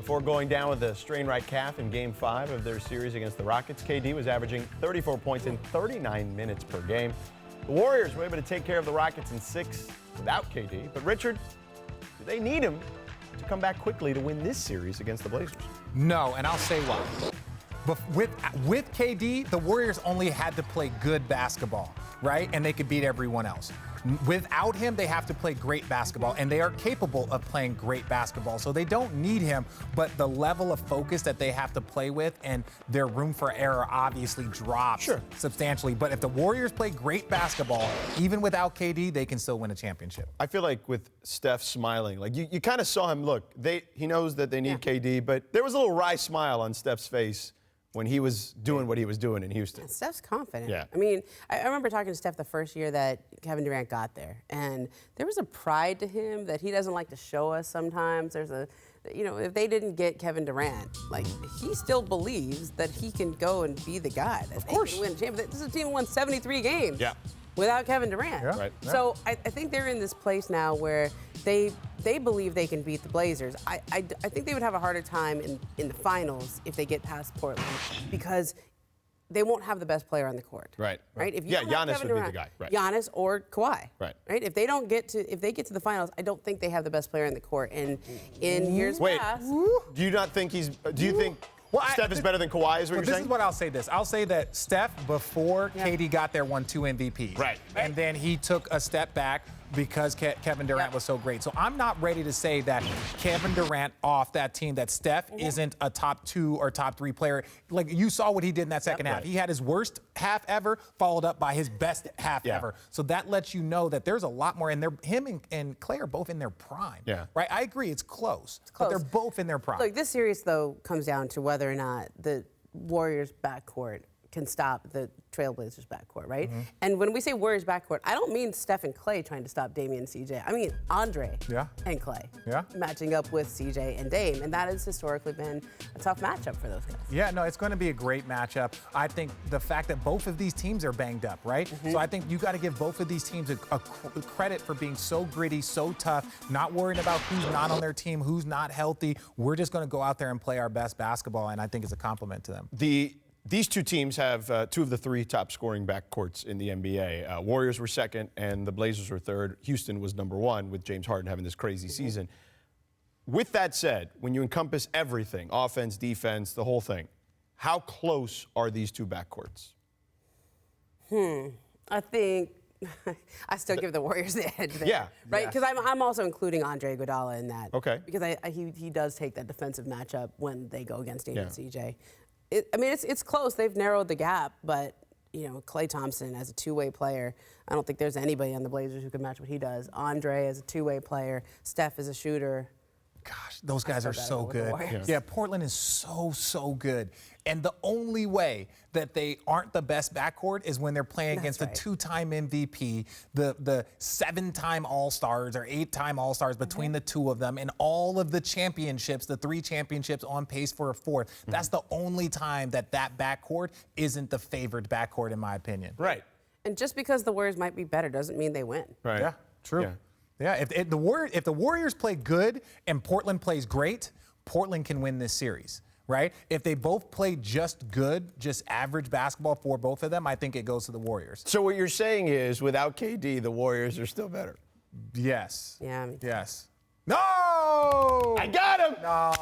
Before going down with a strained right calf in Game 5 of their series against the Rockets, KD was averaging 34 points in 39 minutes per game. The Warriors were able to take care of the Rockets in 6 without KD. But Richard, do they need him to come back quickly to win this series against the Blazers? No, and I'll say why. But with KD, the Warriors only had to play good basketball, right? And they could beat everyone else. Without him, they have to play great basketball, and they are capable of playing great basketball. So they don't need him, but the level of focus that they have to play with and their room for error obviously drops substantially. But if the Warriors play great basketball, even without KD, they can still win a championship. I feel like with Steph smiling, like you kind of saw him look. He knows that they need KD, but there was a little wry smile on Steph's face when he was doing what he was doing in Houston. Steph's confident. Yeah. I mean, I remember talking to Steph the first year that Kevin Durant got there, and there was a pride to him that he doesn't like to show us sometimes. There's if they didn't get Kevin Durant, like, he still believes that he can go and be the guy. That of course. Win championship. This is a team that won 73 games. Yeah. Without Kevin Durant. Yeah. Right. So I think they're in this place now where they believe they can beat the Blazers. I think they would have a harder time in the finals if they get past Portland because they won't have the best player on the court. Right. Right? If you Yeah, don't have Giannis Kevin would Durant, be the guy. Right. Giannis or Kawhi. Right. Right? If they get to the finals, I don't think they have the best player on the court. And in years past, do you not think Steph is better than Kawhi, is what you're This saying? is what I'll say this. I'll say that Steph, before KD got there, won 2 MVPs. Right. And then he took a step back because Kevin Durant was so great. So I'm not ready to say that Kevin Durant off that team, that Steph isn't a top 2 or top 3 player. Like, you saw what he did in that second half. Right. He had his worst half ever, followed up by his best half ever. So that lets you know that there's a lot more. And him and Klay are both in their prime. Yeah. Right? I agree, it's close. close. But they're both in their prime. look, this series, though, comes down to whether or not the Warriors backcourt can stop the Trailblazers backcourt, right? And when we say Warriors backcourt, I don't mean Steph and Klay trying to stop Damian and CJ. I mean Andre and Klay matching up with CJ and Dame, and that has historically been a tough matchup for those guys. Yeah, no, it's going to be a great matchup. I think the fact that both of these teams are banged up, right? So I think you got to give both of these teams a credit for being so gritty, so tough, not worrying about who's not on their team, who's not healthy. We're just going to go out there and play our best basketball, and I think it's a compliment to them. These two teams have 2 of the 3 top scoring backcourts in the NBA. Warriors were second, and the Blazers were third. Houston was number 1, with James Harden having this crazy season. With that said, when you encompass everything, offense, defense, the whole thing, how close are these 2 backcourts? I think I still give the Warriors the edge there. Right? Because I'm also including Andre Iguodala in that. Okay. Because he does take that defensive matchup when they go against Damian and CJ. It's close. They've narrowed the gap, but Klay Thompson as a two-way player, I don't think there's anybody on the Blazers who can match what he does. Andre as a two-way player, Steph as a shooter. Gosh, those guys are so good. Yeah, Portland is so good. And the only way that they aren't the best backcourt is when they're playing against the 2-time MVP, the 7-time All-Stars or 8-time All-Stars between the 2 of them, and all of the championships, the 3 championships on pace for a 4th. That's the only time that backcourt isn't the favored backcourt, in my opinion. Right. And just because the Warriors might be better doesn't mean they win. Right. Yeah, true. Yeah, if the Warriors play good and Portland plays great, Portland can win this series, right? If they both play just good, just average basketball for both of them, I think it goes to the Warriors. So what you're saying is, without KD, the Warriors are still better? Yes. Yeah. Yes. No! I got him! No, that's